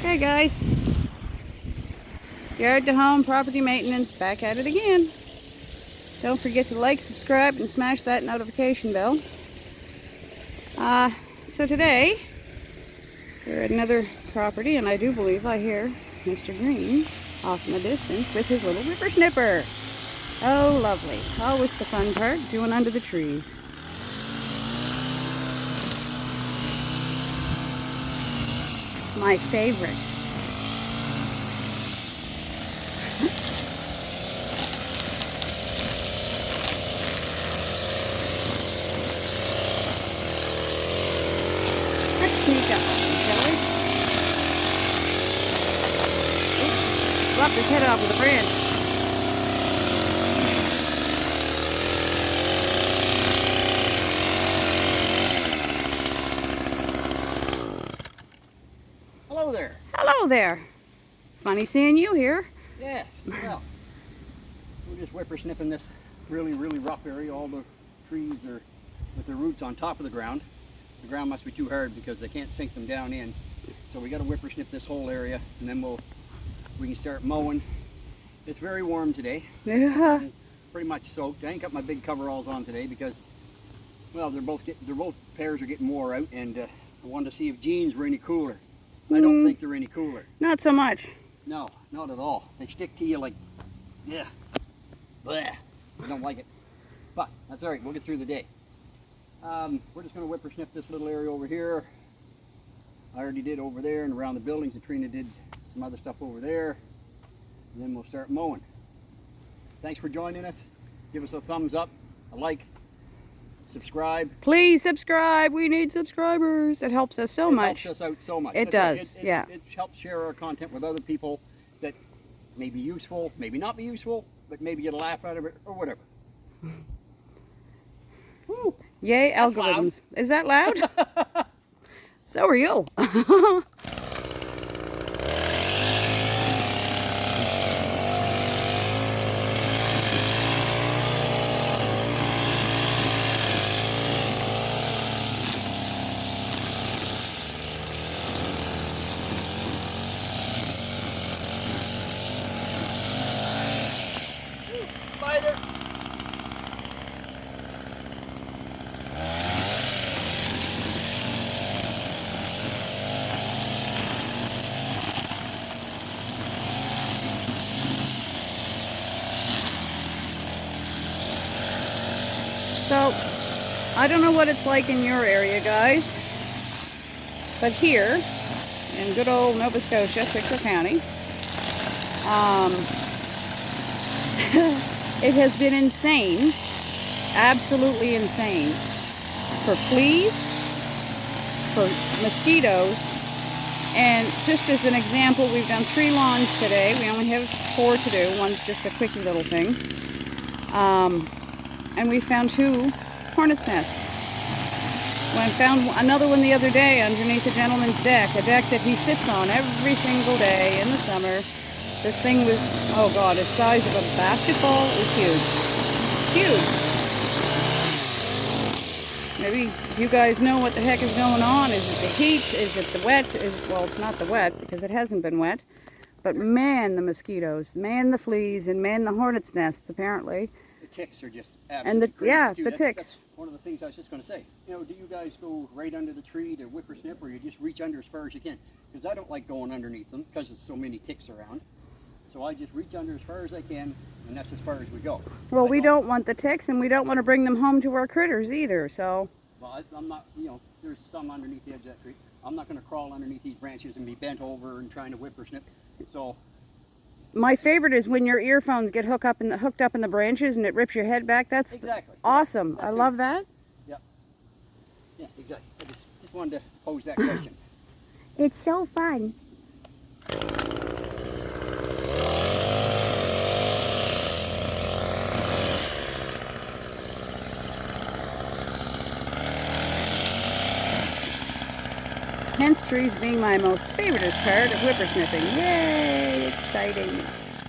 Hey guys, yard to home property maintenance back at it again. Don't forget to like, subscribe, and smash that notification bell. So today we're at another property, and I do believe I hear Mr. Green off in the distance with his little whippersnipper. Oh, lovely! Always the fun part, doing under the trees. My favorite. Let's sneak up on him, shall we? Oops, dropped his head off with a branch. Hello there. Hello there. Funny seeing you here. Yes. Well, we're just whippersnipping this really rough area. All the trees are with their roots on top of the ground. The ground must be too hard because they can't sink them down in. So we got to whippersnip this whole area, and then we can start mowing. It's very warm today. Yeah. Pretty much soaked. I ain't got my big coveralls on today because, well, they're both pairs are getting wore out, and I wanted to see if jeans were any cooler. I don't think they're any cooler. Not so much. No, not at all. They stick to you like, yeah, bleh. I don't like it. But that's all right. We'll get through the day. We're just going to whippersnip this little area over here. I already did over there and around the buildings. And Trina did some other stuff over there. And then we'll start mowing. Thanks for joining us. Give us a thumbs up, a like, subscribe. Please subscribe. We need subscribers. It helps us so much. It helps us out so much. It That's does, right. yeah. It helps share our content with other people that may be useful, maybe not be useful, but maybe get a laugh out of it or whatever. Woo. Yay, That's algorithms. Is that loud? So are you. Spider. So, I don't know what it's like in your area, guys, but here in good old Nova Scotia, Pictou County, it has been insane, absolutely insane, for fleas, for mosquitoes, and just as an example, we've done 3 lawns today. We only have 4 to do. One's just a quickie little thing. And we found 2 hornet's nests. Well, I found another one the other day underneath a gentleman's deck, a deck that he sits on every single day in the summer. This thing was, oh God, the size of a basketball. It was huge. Huge. Maybe you guys know what the heck is going on. Is it the heat? Is it the wet? Well, it's not the wet because it hasn't been wet. But man, the mosquitoes, man, the fleas, and man, the hornet's nests, apparently. The ticks are just And absolutely crazy too. the That's ticks. one of the things I was just going to say. You know, do you guys go right under the tree to whippersnip, or you just reach under as far as you can? Because I don't like going underneath them because there's so many ticks around. So I just reach under as far as I can, and that's as far as we go. Well, we don't want the ticks, and we don't want to bring them home to our critters either, so. Well, I'm not, you know, there's some underneath the edge of that tree. I'm not going to crawl underneath these branches and be bent over and trying to whippersnip. So My favorite is when your earphones get hooked up in the branches and it rips your head back. That's exactly awesome. That's I it. love that. Yeah, exactly. I just wanted to pose that question. It's so fun. Hence trees being my most favorite part of whippersnipping. Yay, exciting.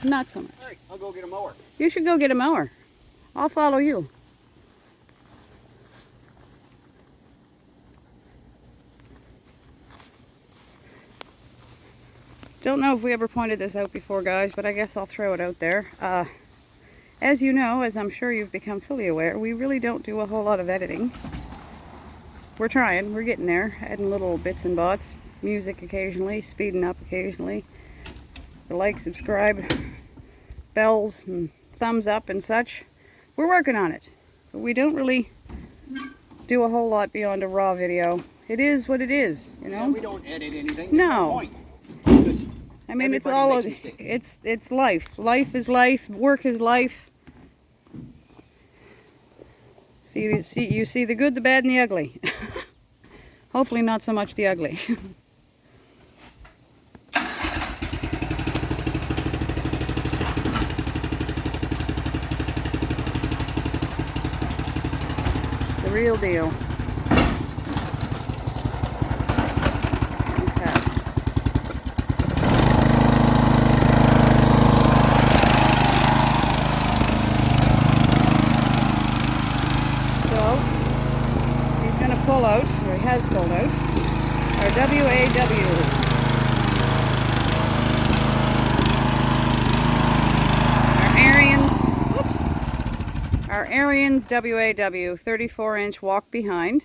Not so much. All right, I'll go get a mower. You should go get a mower. I'll follow you. Don't know if we ever pointed this out before, guys, but I guess I'll throw it out there. As you know, as I'm sure you've become fully aware, we really don't do a whole lot of editing. We're trying, we're getting there, adding little bits and bobs, music occasionally, speeding up occasionally. The like, subscribe, bells, and thumbs up and such. We're working on it, but we don't really do a whole lot beyond a raw video. It is what it is, you know? Yeah, we don't edit anything. No. I mean, it's all, it's life. Life is life, work is life. You see the good, the bad, and the ugly. Hopefully not so much the ugly. The real deal. Pull out, or he has pulled out, our WAW. Our Ariens WAW 34-inch walk behind.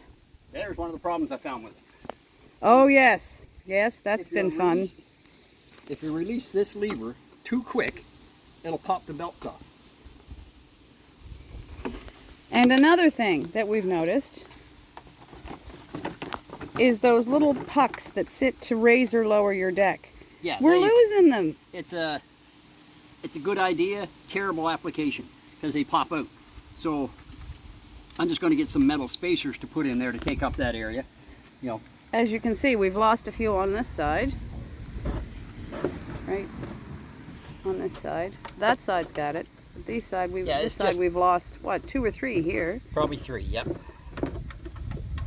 There's one of the problems I found with it. Oh yes, yes, that's been fun. If you release this lever too quick, it'll pop the belts off. And another thing that we've noticed is those little pucks that sit to raise or lower your deck. Yeah, we're losing them. It's a good idea, terrible application, because they pop out. So I'm just going to get some metal spacers to put in there to take up that area. You know. As you can see, we've lost a few on this side. Right on this side. That side's got it. But this side we've lost what, 2 or 3 here. Probably 3. Yep.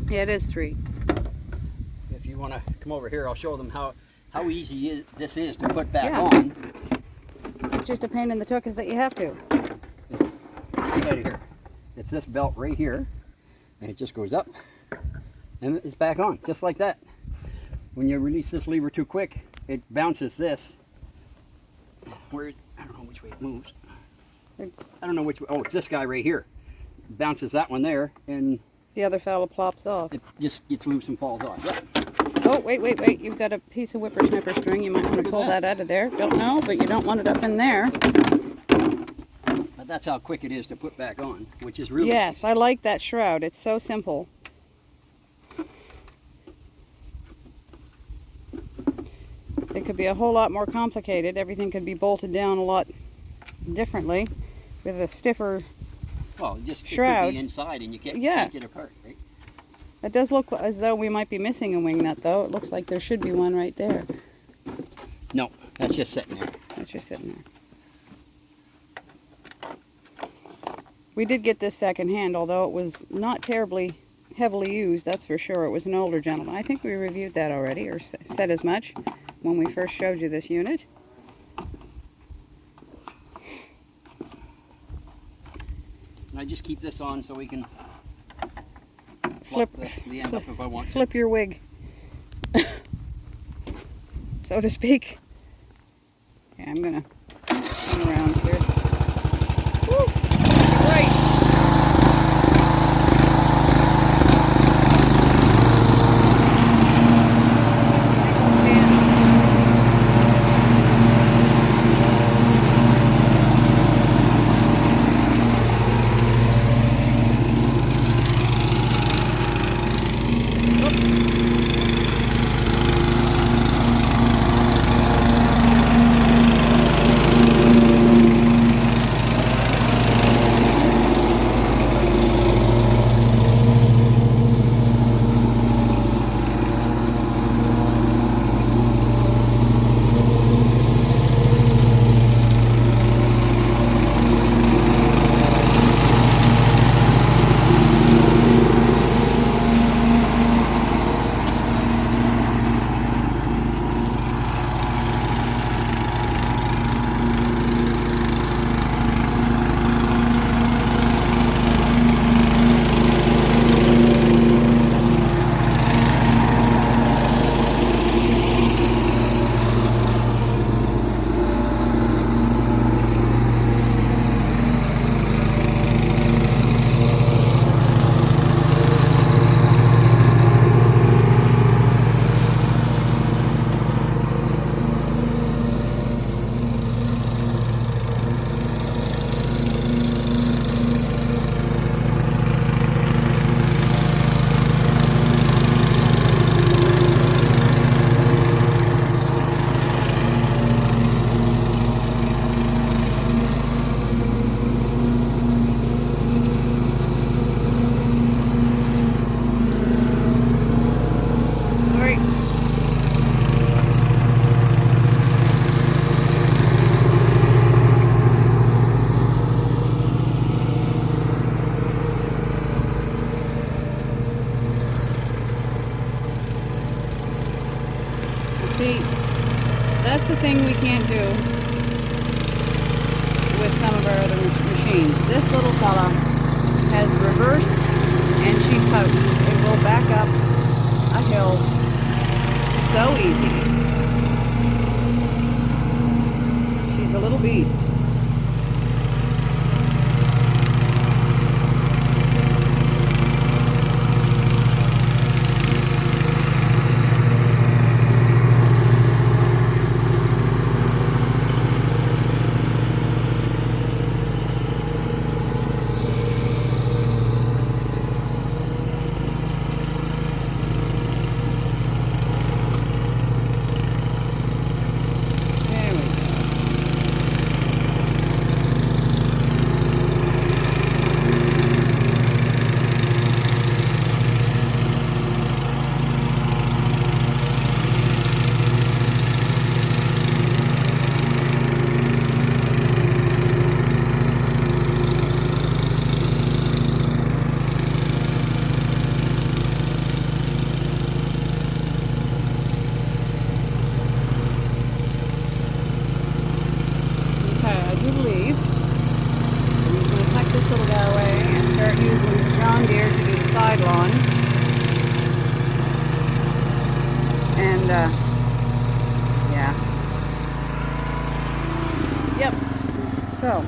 Yeah, it is 3. If you want to come over here, I'll show them how easy this is to put back on. It's just a pain in the tuchus that you have to. It's right here. It's this belt right here, and it just goes up, and it's back on, just like that. When you release this lever too quick, it bounces this. I don't know which way it moves. I don't know which way. Oh, it's this guy right here. It bounces that one there, and the other fella plops off. It just gets loose and falls off. Yeah. Oh, wait. You've got a piece of whippersnipper string. You might want to pull that out of there. Don't know, but you don't want it up in there. But that's how quick it is to put back on, which is really Yes, I like that shroud. It's so simple. It could be a whole lot more complicated. Everything could be bolted down a lot differently with a stiffer just shroud. It could be inside and you can't get it apart, right? It does look as though we might be missing a wing nut, though. It looks like there should be one right there. No, that's just sitting there. That's just sitting there. We did get this secondhand, although it was not terribly heavily used, that's for sure. It was an older gentleman. I think we reviewed that already, or said as much when we first showed you this unit. And I just keep this on so we can flip the end up if I want. Flip your wig, so to speak. Yeah, I'm gonna turn around here. Woo! Right. See, that's the thing we can't do with some of our other machines. This little fella has reverse and she's pouch. It will back up a hill so easy. She's a little beast. John Deere to do the side lawn. And, yeah. Yep. So,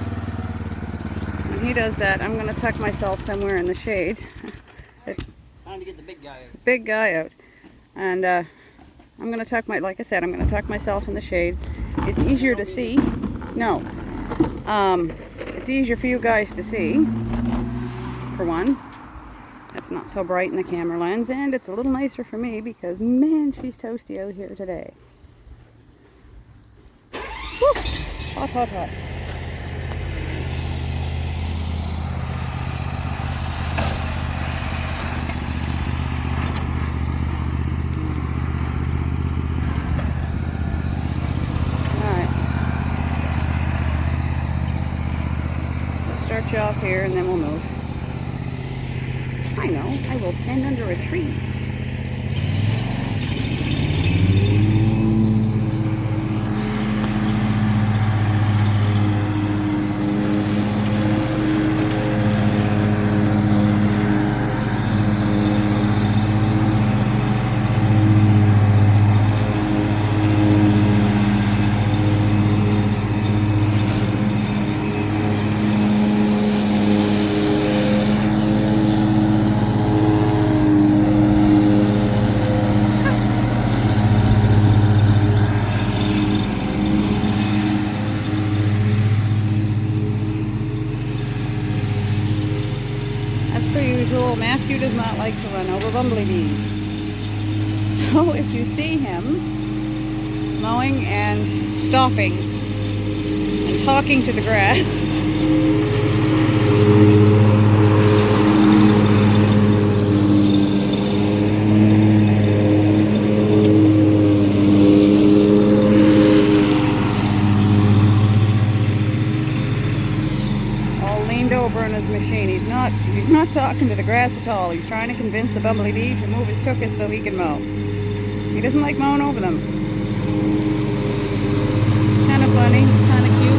when he does that, I'm going to tuck myself somewhere in the shade. Time to get the big guy out. Big guy out. And, I'm going to tuck like I said, I'm going to tuck myself in the shade. It's easier to see. No. It's easier for you guys to see, for one. It's not so bright in the camera lens, and it's a little nicer for me because, man, she's toasty out here today. Woo! Hot, hot, hot. Start you off here and then we'll move. I know, I will stand under a tree. Matthew does not like to run over bumblebees. So if you see him mowing and stopping and talking to the grass, over in his machine. He's not talking to the grass at all. He's trying to convince the bumblebee to move his tuchus so he can mow. He doesn't like mowing over them. Kind of funny, kind of cute.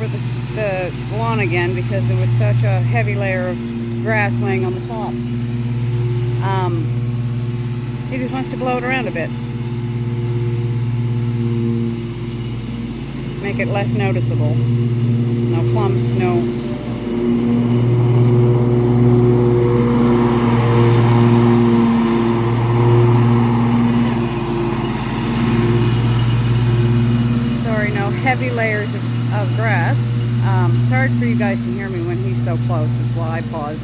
over the lawn again because there was such a heavy layer of grass laying on the top. He just wants to blow it around a bit. Make it less noticeable. No clumps, no... heavy layers of grass. It's hard for you guys to hear me when he's so close. That's why I pause.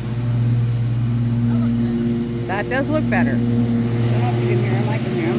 That does look better. I don't know if you can hear him. I can hear him.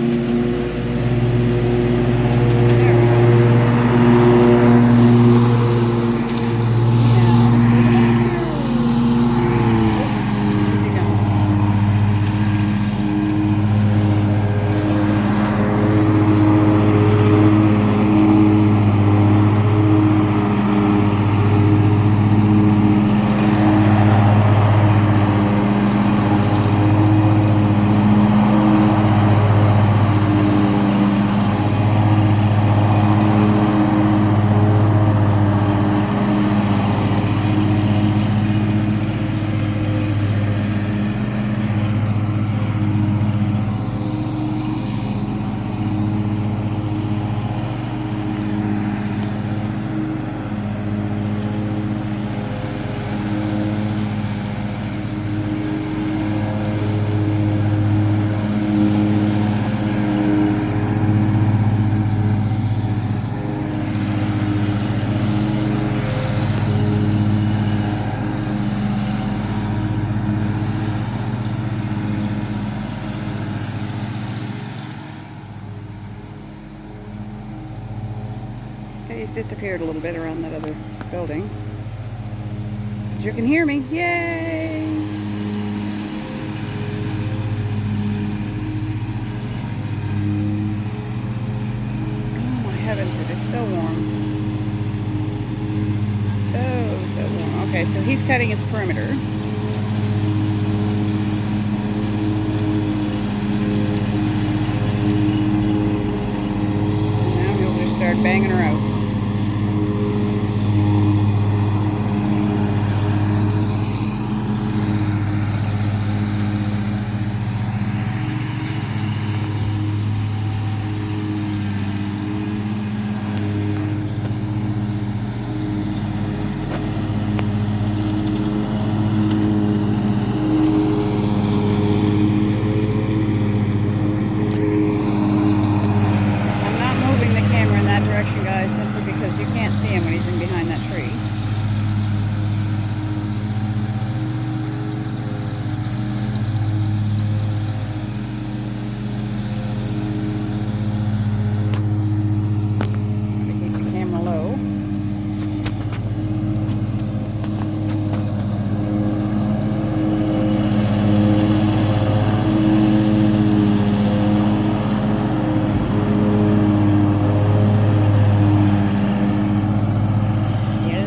He's disappeared a little bit around that other building. But you can hear me. Yay! Oh my heavens, it is so warm. So warm. Okay, so he's cutting his perimeter. And now he'll just start banging her out.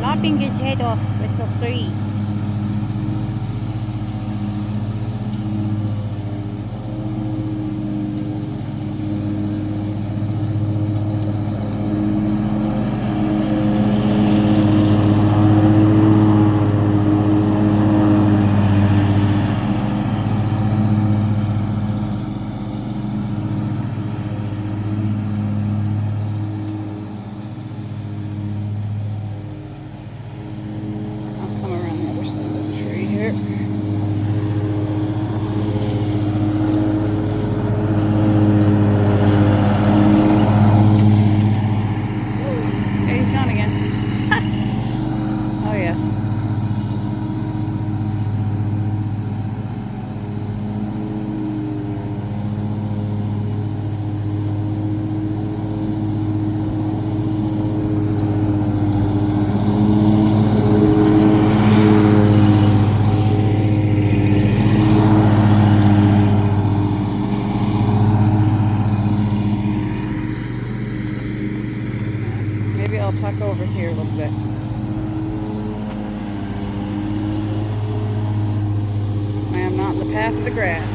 Lopping his head off with the tree. I'll tuck over here a little bit. I am not in the path of the grass.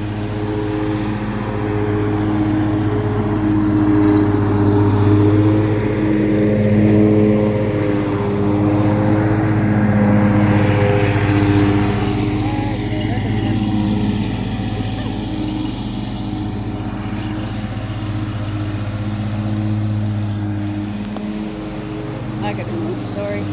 sorry.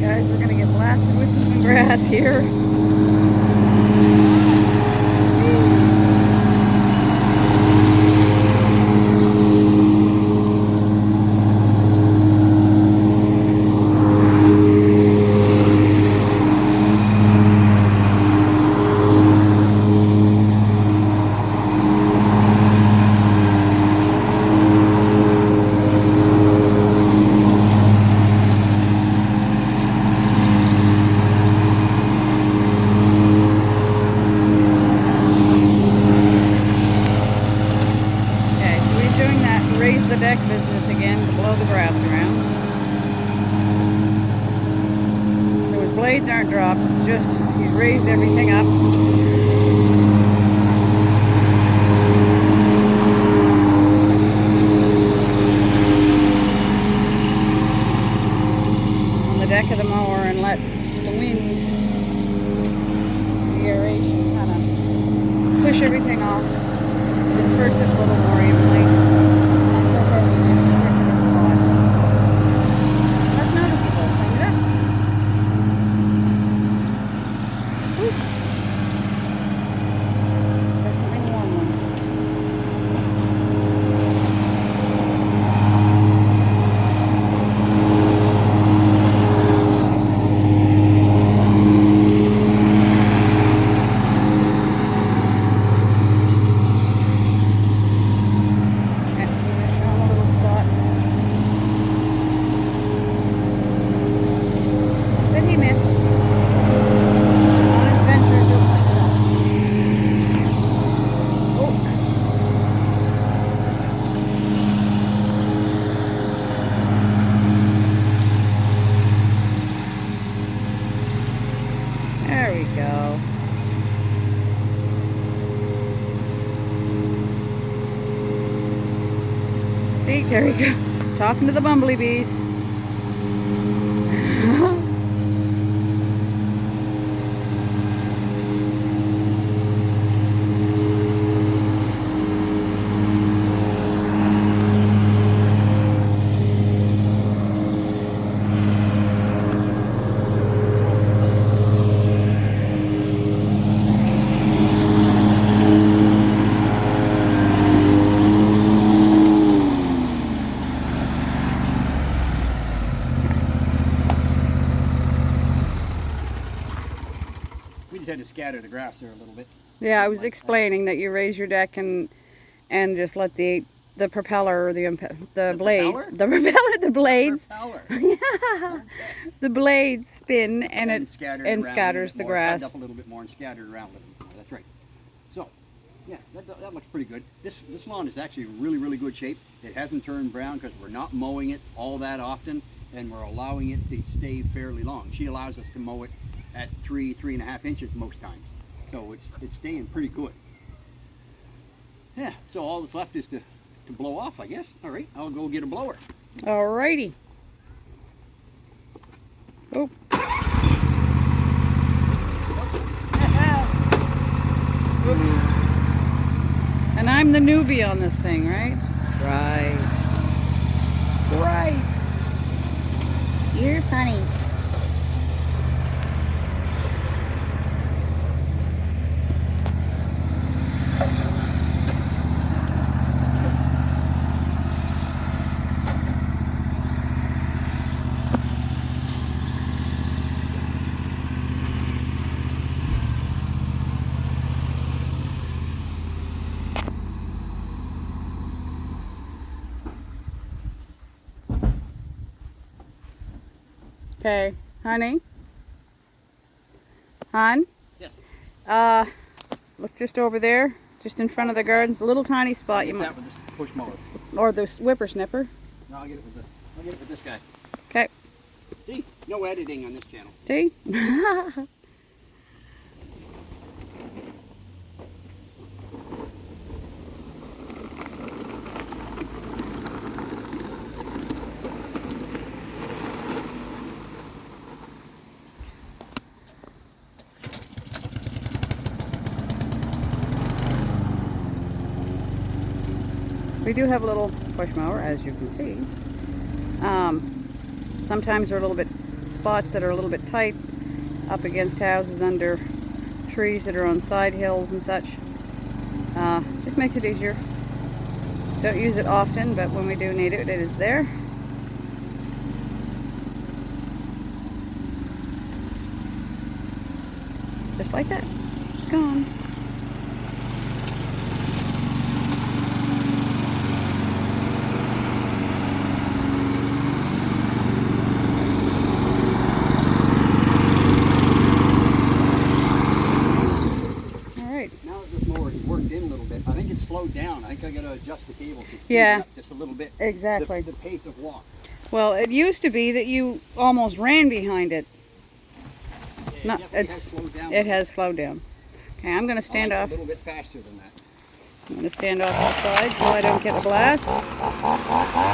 Guys, we're gonna get blasted with some grass here. Raise the deck business again to blow the grass around. So his blades aren't dropped, it's just he's raised everything up. On the deck of the mower and let the wind, the aeration kind of push everything off. Disperse it a little more evenly. That's noticeable. Clean it up. Woo. There's something warm one. There we go. See, there we go. Talking to the bumblebees. We just had to scatter the grass there a little bit. Yeah, I was explaining that you raise your deck and just let the propeller or the blades, propeller? the propeller, the blades, Propeller. yeah, the blades spin and it scatters the grass. Up a little bit more and scattered around a little bit more. That's right. So, yeah, that looks pretty good. This lawn is actually in really, really good shape. It hasn't turned brown because we're not mowing it all that often, and we're allowing it to stay fairly long. She allows us to mow it at 3.5 inches most times. So it's staying pretty good. Yeah, so all that's left is to blow off, I guess. All right, I'll go get a blower. Alrighty. Oh. And I'm the newbie on this thing, right? Right. Right. You're funny. Okay, honey. Hon? Yes. Look just over there, just in front of the gardens, a little tiny spot you Get might, that with this push mower. or the whippersnipper. No, I'll get it with this guy. Okay, See? No editing on this channel. see? We do have a little push mower, as you can see. Sometimes there are a little bit spots that are a little bit tight up against houses, under trees that are on side hills and such. Just makes it easier. Don't use it often, but when we do need it, it is there. Just like that. It's gone. Now that this mower has worked in a little bit, I think it's slowed down. I think I got to adjust the cable to speed Yeah. it up just a little bit. Exactly. The pace of walk. Well, it used to be that you almost ran behind it. Yeah, No, it definitely it's has slowed down. it has slowed down. Okay, I'm going to I stand like it off. a little bit faster than that. I'm going to stand off the side so I don't get a blast.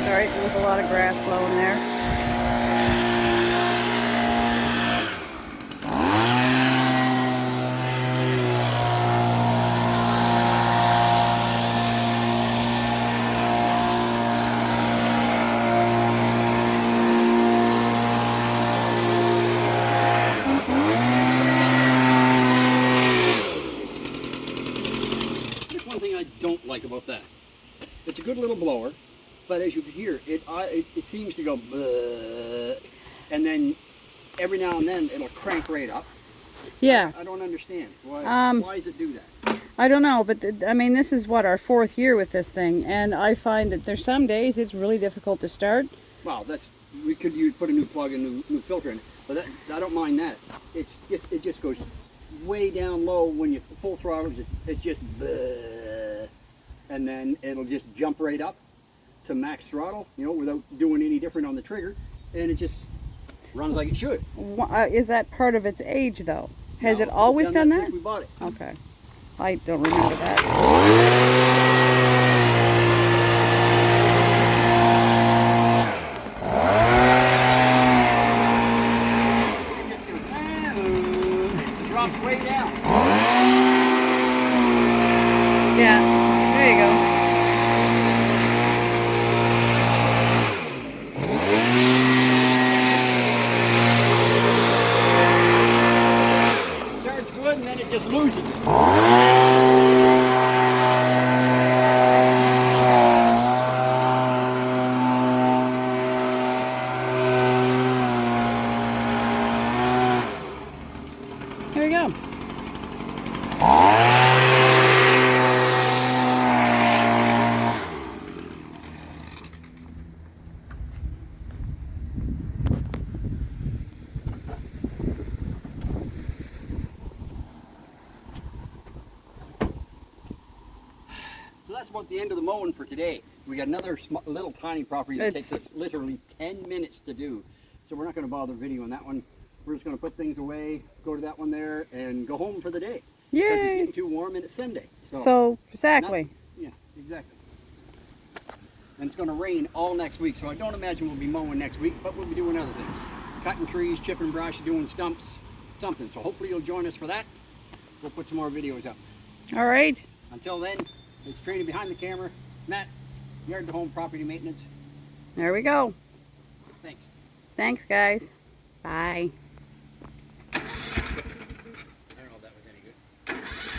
Sorry, there was a lot of grass blowing there. There's one thing I don't like about that. It's a good little blower, but as you can hear, it seems to go bleh, and then every now and then it'll crank right up. Yeah. I don't understand. Why does it do that? I don't know, but I mean, this is what, our 4th year with this thing, and I find that there's some days it's really difficult to start. Well, we could put a new plug and new filter in it, but I don't mind that. It just goes way down low when you full throttle. It's just bleh, and then it'll just jump right up to max throttle, without doing any different on the trigger, and it just runs like it should. Is that part of its age, though? Has Now, it always we've done that that? since we bought it. Okay. I don't remember that. It drops way down. Yeah, there you go. It starts good and then it just loses it. There we go. So that's about the end of the mowing for today. We got another little tiny property that takes It's- us literally 10 minutes to do. So we're not going to bother videoing that one. We're just going to put things away, go to that one there, and go home for the day. Because it's Yay! getting too warm and it's Sunday. So, exactly. Yeah, exactly. And it's going to rain all next week, so I don't imagine we'll be mowing next week, but we'll be doing other things. Cutting trees, chipping brush, doing stumps, something. So hopefully you'll join us for that. We'll put some more videos up. All right. Until then, it's Training Behind the Camera. Matt, Yard to Home Property Maintenance. There we go. Thanks. Thanks, guys. Bye.